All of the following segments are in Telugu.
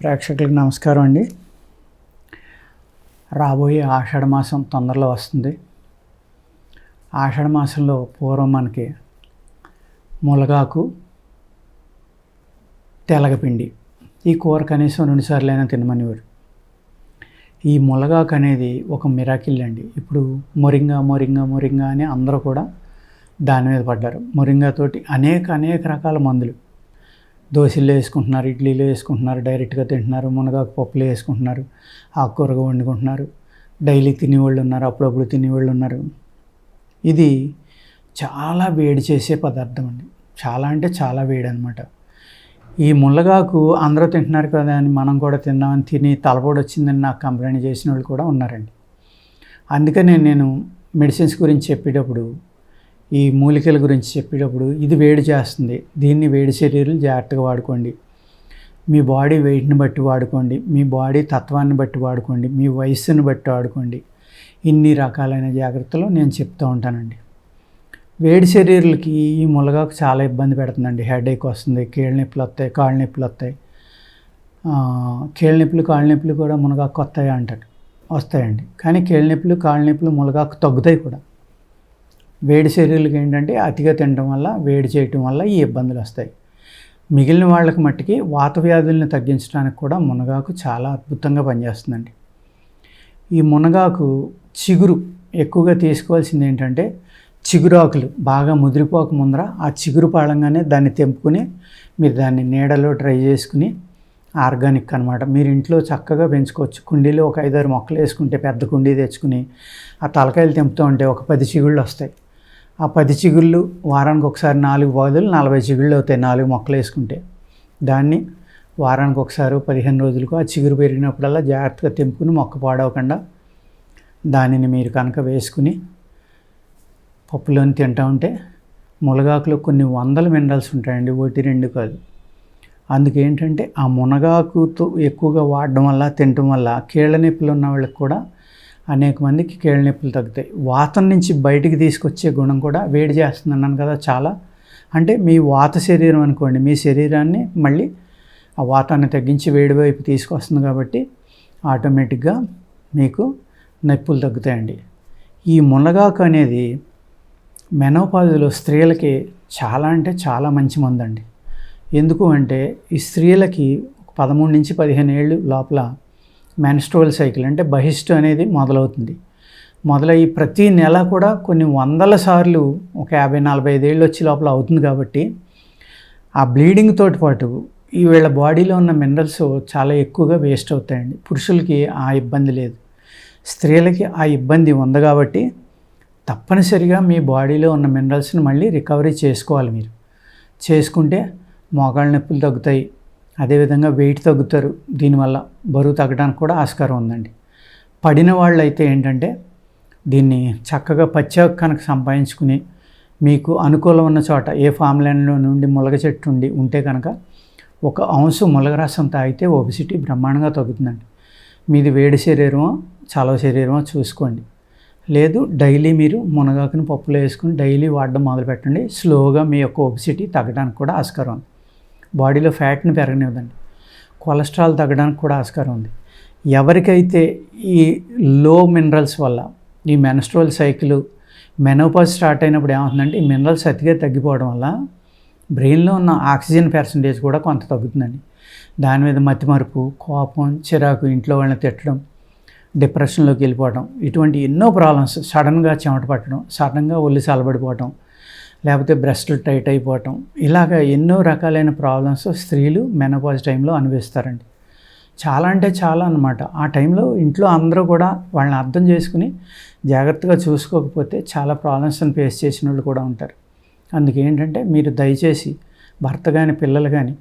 ప్రేక్షకులకు నమస్కారం అండి. రాబోయే ఆషాఢ మాసం తొందరలో వస్తుంది. ఆషాఢ మాసంలో పూర్వం మనకి మునగాకు, తెలగపిండి ఈ కూర కనీసం 2 సార్లైనా తినమనేవారు. ఈ మునగాకు అనేది ఒక మిరాకిల్ అండి. ఇప్పుడు మొరింగా అని అందరూ కూడా దాని మీద పడ్డారు. మొరింగాతోటి అనేక రకాల మందులు, దోశల్లో వేసుకుంటున్నారు, ఇడ్లీలో వేసుకుంటున్నారు, డైరెక్ట్గా తింటున్నారు, మునగాకు పప్పులో వేసుకుంటున్నారు, ఆకుకూరగా వండుకుంటున్నారు, డైలీ తినేవాళ్ళు ఉన్నారు, అప్పుడప్పుడు తినేవాళ్ళు ఉన్నారు. ఇది చాలా వేడి చేసే పదార్థం అండి. చాలా అంటే చాలా వేడి అనమాట. ఈ మునగాకు అందరూ తింటున్నారు కదా అని మనం కూడా తిందామని తిని తలపోటు వచ్చిందని నాకు కంప్లైంట్ చేసిన వాళ్ళు కూడా ఉన్నారండి. అందుకనే నేను మెడిసిన్స్ గురించి చెప్పేటప్పుడు, ఈ మూలికల గురించి చెప్పేటప్పుడు ఇది వేడి చేస్తుంది, దీన్ని వేడి శరీరాలు జాగ్రత్తగా వాడుకోండి, మీ బాడీ వెయిట్ని బట్టి వాడుకోండి, మీ బాడీ తత్వాన్ని బట్టి వాడుకోండి, మీ వయస్సుని బట్టి వాడుకోండి, ఇన్ని రకాలైన జాగ్రత్తలు నేను చెప్తూ ఉంటానండి. వేడి శరీరాలకి ఈ మునగాకు చాలా ఇబ్బంది పెడుతుందండి. హెడేక్ వస్తుంది, కీళ్ళ నొప్పులు వస్తాయి, కాళ్ళ నొప్పులు వస్తాయి. కీళ్ళ నొప్పులు కాళ్ళ నొప్పులు కూడా మునగాకు వస్తాయి అంటారు, వస్తాయండి. కానీ కీళ్ళ నొప్పులు కాళ్ళ నొప్పులు మునగాకు తగ్గుతాయి కూడా. వేడి శరీరాలకు ఏంటంటే అతిగా తినడం వల్ల, వేడి చేయటం వల్ల ఈ ఇబ్బందులు వస్తాయి. మిగిలిన వాళ్ళకి మట్టికి వాత వ్యాధులను తగ్గించడానికి కూడా మునగాకు చాలా అద్భుతంగా పనిచేస్తుందండి. ఈ మునగాకు చిగురు ఎక్కువగా తీసుకోవాల్సింది ఏంటంటే, చిగురాకులు బాగా ముదిరిపోక ముందర ఆ చిగురు పాడంగానే దాన్ని తెంపుకుని మీరు దాన్ని నీడలో డ్రై చేసుకుని, ఆర్గానిక్ అనమాట, మీరు ఇంట్లో చక్కగా పెంచుకోవచ్చు. కుండీలో ఒక 5-6 మొక్కలు వేసుకుంటే, పెద్ద కుండీ తెచ్చుకుని ఆ తలకాయలు తెంపుతూ ఉంటే ఒక 10 చిగుళ్ళు వస్తాయి. ఆ 10 చిగుళ్ళు వారానికి ఒకసారి 4 బదులు 40 చిగుళ్ళు అవుతాయి 4 మొక్కలు వేసుకుంటే. దాన్ని వారానికి ఒకసారి 15 రోజులకు ఆ చిగురు పెరిగినప్పుడల్లా జాగ్రత్తగా తెంపుకుని, మొక్క పాడవకుండా దానిని మీరు కనుక వేసుకుని పప్పులోని తింటూ ఉంటే, మునగాకులో కొన్ని వందల మినరల్స్ ఉంటాయండి, 1-2 కాదు. అందుకేంటంటే ఆ మునగాకుతో ఎక్కువగా వాడడం వల్ల, తినటం వల్ల కీళ్ళ నొప్పులు ఉన్న వాళ్ళకి కూడా అనేక మందికి కీళ్ళ నొప్పులు తగ్గుతాయి. వాతం నుంచి బయటికి తీసుకొచ్చే గుణం కూడా వేడి చేస్తుంది అన్నాను కదా చాలా. అంటే మీ వాత శరీరం అనుకోండి, మీ శరీరాన్ని మళ్ళీ ఆ వాతాన్ని తగ్గించి వేడి వైపు తీసుకొస్తుంది కాబట్టి ఆటోమేటిక్గా మీకు నొప్పులు తగ్గుతాయండి. ఈ మునగాకు అనేది మెనోపాజ్లో స్త్రీలకి చాలా అంటే చాలా మంచి మందండి. ఎందుకు అంటే ఈ స్త్రీలకి 13 నుంచి 15 ఏళ్ళు లోపల మెన్స్ట్రువల్ సైకిల్ అంటే బహిష్టు అనేది మొదలవుతుంది. మొదలయ్యి ప్రతి నెల కూడా కొన్ని వందల సార్లు ఒక 50-45 ఏళ్ళు వచ్చి లోపల అవుతుంది. కాబట్టి ఆ బ్లీడింగ్ తోటి పాటు ఈ వీళ్ళ బాడీలో ఉన్న మినరల్స్ చాలా ఎక్కువగా వేస్ట్ అవుతాయండి. పురుషులకి ఆ ఇబ్బంది లేదు, స్త్రీలకి ఆ ఇబ్బంది ఉంది. కాబట్టి తప్పనిసరిగా మీ బాడీలో ఉన్న మినరల్స్ని మళ్ళీ రికవరీ చేసుకోవాలి. మీరు చేసుకుంటే మోకాళ్ళ నొప్పులు తగ్గుతాయి, అదేవిధంగా వెయిట్ తగ్గుతారు. దీనివల్ల బరువు తగ్గడానికి కూడా ఆస్కారం ఉందండి. పడిన వాళ్ళు అయితే ఏంటంటే దీన్ని చక్కగా పచ్చాకు కనుక సంపాదించుకుని, మీకు అనుకూలం ఉన్న చోట ఏ ఫామ్ ల్యాండ్లో నుండి మునగ చెట్టు ఉంటే కనుక 1 ఔన్సు మునగ రసం తాగితే ఒబిసిటీ బ్రహ్మాండంగా తగ్గుతుందండి. మీది వేడి శరీరమో చలవ శరీరమో చూసుకోండి. లేదు, డైలీ మీరు మునగాకుని పప్పులో వేసుకుని డైలీ వాడడం మొదలుపెట్టండి. స్లోగా మీ యొక్క ఒబిసిటీ తగ్గడానికి కూడా ఆస్కారం ఉంది. బాడీలో ఫ్యాట్ని పెరగనివ్వదండి. కొలెస్ట్రాల్ తగ్గడానికి కూడా ఆస్కారం ఉంది. ఎవరికైతే ఈ లో మినరల్స్ వల్ల, ఈ మెన్స్ట్రువల్ సైకిల్ మెనోపాజ్ స్టార్ట్ అయినప్పుడు ఏమవుతుందంటే, ఈ మినరల్స్ అతిగా తగ్గిపోవడం వల్ల బ్రెయిన్లో ఉన్న ఆక్సిజన్ పర్సంటేజ్ కూడా కొంత తగ్గుతుందండి. దాని మీద మతిమరుపు, కోపం, చిరాకు, ఇంట్లో వాళ్ళని తిట్టడం, డిప్రెషన్లోకి వెళ్ళిపోవడం, ఇటువంటి ఎన్నో ప్రాబ్లమ్స్, సడన్గా చెమట పట్టడం, సడన్గా ఒళ్ళు చల్లబడిపోవటం, లేకపోతే బ్రెస్ట్లు టైట్ అయిపోవటం, ఇలాగ ఎన్నో రకాలైన ప్రాబ్లమ్స్ స్త్రీలు మెనోపాజ్ టైంలో అనుభవిస్తారండి. చాలా అంటే చాలా అన్నమాట. ఆ టైంలో ఇంట్లో అందరూ కూడా వాళ్ళని అర్థం చేసుకుని జాగ్రత్తగా చూసుకోకపోతే చాలా ప్రాబ్లమ్స్ని ఫేస్ చేసిన వాళ్ళు కూడా ఉంటారు. అందుకేంటంటే మీరు దయచేసి భర్త కానీ పిల్లలు కానీ,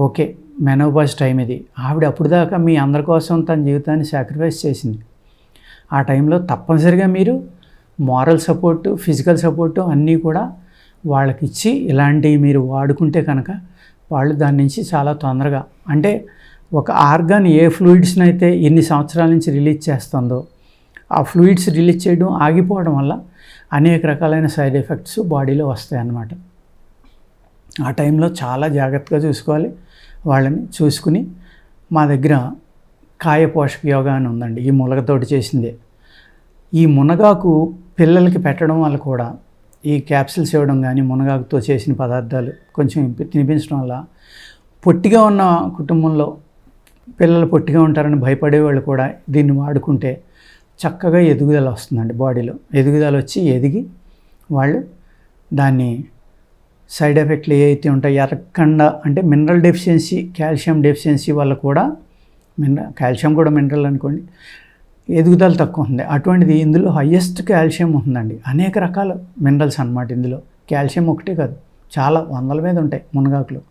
ఓకే మెనోపాజ్ టైం ఇది, ఆవిడ అప్పుడు దాకా మీ అందరి కోసం తన జీవితాన్ని సాక్రిఫైస్ చేసింది. ఆ టైంలో తప్పనిసరిగా మీరు మారల్ సపోర్టు, ఫిజికల్ సపోర్టు అన్నీ కూడా వాళ్ళకి ఇచ్చి ఇలాంటివి మీరు వాడుకుంటే కనుక వాళ్ళు దాని నుంచి చాలా తొందరగా, అంటే ఒక ఆర్గాన్ ఏ ఫ్లూయిడ్స్ని అయితే ఎన్ని సంవత్సరాల నుంచి రిలీజ్ చేస్తుందో ఆ ఫ్లూయిడ్స్ రిలీజ్ చేయడం ఆగిపోవడం వల్ల అనేక రకాలైన సైడ్ ఎఫెక్ట్స్ బాడీలో వస్తాయి అన్నమాట. ఆ టైంలో చాలా జాగ్రత్తగా చూసుకోవాలి. వాళ్ళని చూసుకుని మా దగ్గర కాయ పోషక యోగా అని ఉందండి. ఈ మునగతోటి చేసిందే. ఈ మునగాకు పిల్లలకి పెట్టడం వల్ల కూడా ఈ క్యాప్సిల్స్ ఇవ్వడం కానీ మునగాకుతో చేసిన పదార్థాలు కొంచెం తినిపించడం వల్ల పొట్టిగా ఉన్న కుటుంబంలో పిల్లలు పొట్టిగా ఉంటారని భయపడేవాళ్ళు కూడా దీన్ని వాడుకుంటే చక్కగా ఎదుగుదల వస్తుందండి. బాడీలో ఎదుగుదల వచ్చి ఎదిగి వాళ్ళు దాన్ని సైడ్ ఎఫెక్ట్లు ఏవైతే ఉంటాయి ఎరగకుండా, అంటే మినరల్ డెఫిషియన్సీ, కాల్షియం డెఫిషియన్సీ వల్ల కూడా కాల్షియం కూడా మినరల్ అనుకోండి, ఎదుగుదల తక్కువ ఉంది. అటువంటిది ఇందులో హయ్యెస్ట్ కాల్షియం ఉంటుందండి. అనేక రకాల మినరల్స్ అన్నమాట. ఇందులో కాల్షియం ఒకటే కాదు, చాలా వందల మీద ఉంటాయి మునగాకులో.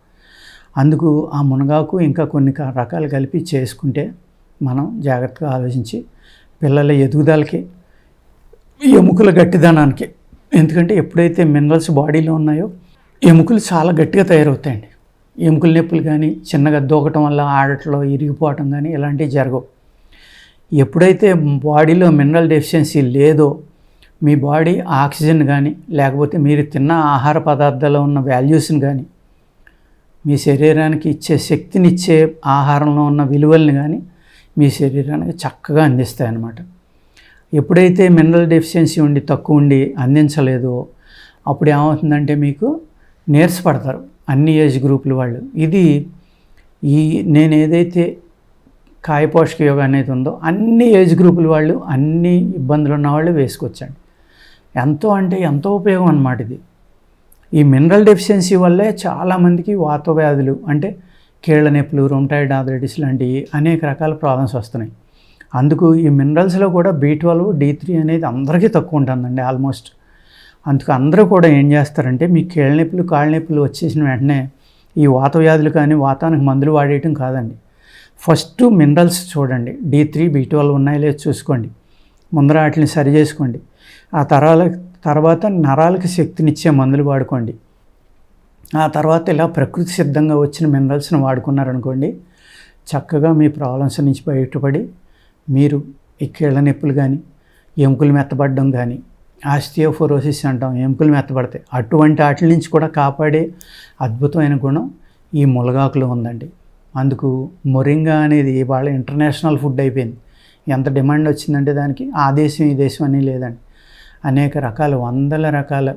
అందుకు ఆ మునగాకు ఇంకా కొన్ని రకాలు కలిపి చేసుకుంటే మనం జాగ్రత్తగా ఆలోచించి పిల్లల ఎదుగుదలకి, ఎముకల గట్టిదనానికి, ఎందుకంటే ఎప్పుడైతే మినరల్స్ బాడీలో ఉన్నాయో ఎముకలు చాలా గట్టిగా తయారవుతాయండి. ఎముకల నొప్పులు కానీ చిన్నగా దూకటం వల్ల ఆడట్లో ఇరిగిపోవటం కానీ ఇలాంటివి జరగవు. ఎప్పుడైతే బాడీలో మినరల్ డెఫిషియన్సీ లేదో మీ బాడీ ఆక్సిజన్ కానీ లేకపోతే మీరు తిన్న ఆహార పదార్థాల్లో ఉన్న వాల్యూస్ని కానీ మీ శరీరానికి ఇచ్చే శక్తినిచ్చే ఆహారంలో ఉన్న విలువల్ని కానీ మీ శరీరానికి చక్కగా అందిస్తాయి అన్నమాట. ఎప్పుడైతే మినరల్ డెఫిషియన్సీ ఉండి తక్కువ ఉండి అందించలేదో అప్పుడు ఏమవుతుందంటే మీకు నీరసపడతారు అన్ని ఏజ్ గ్రూపుల వాళ్ళు. ఇది నేను ఏదైతే కాయ పోషక యోగా అనేది ఉందో అన్ని ఏజ్ గ్రూపుల వాళ్ళు, అన్ని ఇబ్బందులు ఉన్న వాళ్ళు వేసుకోవచ్చండి. ఎంతో అంటే ఎంతో ఉపయోగం అన్నమాట ఇది. ఈ మినరల్ డెఫిషియన్సీ వల్లే చాలామందికి వాత వ్యాధులు, అంటే కీళ్ళ నొప్పులు, రొమటాయిడ్ ఆర్థరైటిస్ లాంటివి అనేక రకాల ప్రాబ్లమ్స్ వస్తున్నాయి. అందుకు ఈ మినరల్స్లో కూడా B12, D3 అనేది అందరికీ తక్కువ ఉంటుందండి ఆల్మోస్ట్. అందుకు అందరూ కూడా ఏం చేస్తారంటే మీ కీళ్ళ నొప్పులు, కాళ్ళ నొప్పులు వచ్చేసిన వెంటనే ఈ వాత వ్యాధులు కానీ వాతానికి మందులు వాడేయటం కాదండి. ఫస్ట్ మినరల్స్ చూడండి, D3, B12 ఉన్నాయో లేదో చూసుకోండి. ముందర వాటిని సరి చేసుకోండి. ఆ తర్వాత నరాలకి శక్తినిచ్చే మందులు వాడుకోండి. ఆ తర్వాత ఇలా ప్రకృతి సిద్ధంగా వచ్చిన మినరల్స్ని వాడుకున్నారనుకోండి, చక్కగా మీ ప్రాబ్లమ్స్ నుంచి బయటపడి మీరు ఈ కీళ్ళ నొప్పులు కానీ, ఎముకలు మెత్తబడడం కానీ, ఆస్టియోపోరోసిస్ అంటాం, ఎముకలు మెత్తబడతాయి, అటువంటి వాటి నుంచి కూడా కాపాడే అద్భుతమైన గుణం ఈ మునగాకులో ఉందండి. అందుకు మొరింగా అనేది ఇవాళ ఇంటర్నేషనల్ ఫుడ్ అయిపోయింది. ఎంత డిమాండ్ వచ్చిందంటే దానికి ఆ దేశం ఈ దేశం అని లేదండి. అనేక రకాల వందల రకాల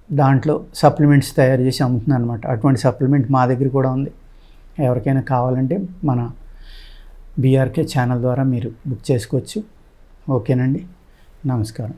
దాంట్లో సప్లిమెంట్స్ తయారు చేసి అమ్ముతున్నాను అనమాట. అటువంటి సప్లిమెంట్ మా దగ్గర కూడా ఉంది. ఎవరికైనా కావాలంటే మన BRK ఛానల్ ద్వారా మీరు బుక్ చేసుకోవచ్చు. ఓకేనండి, నమస్కారం.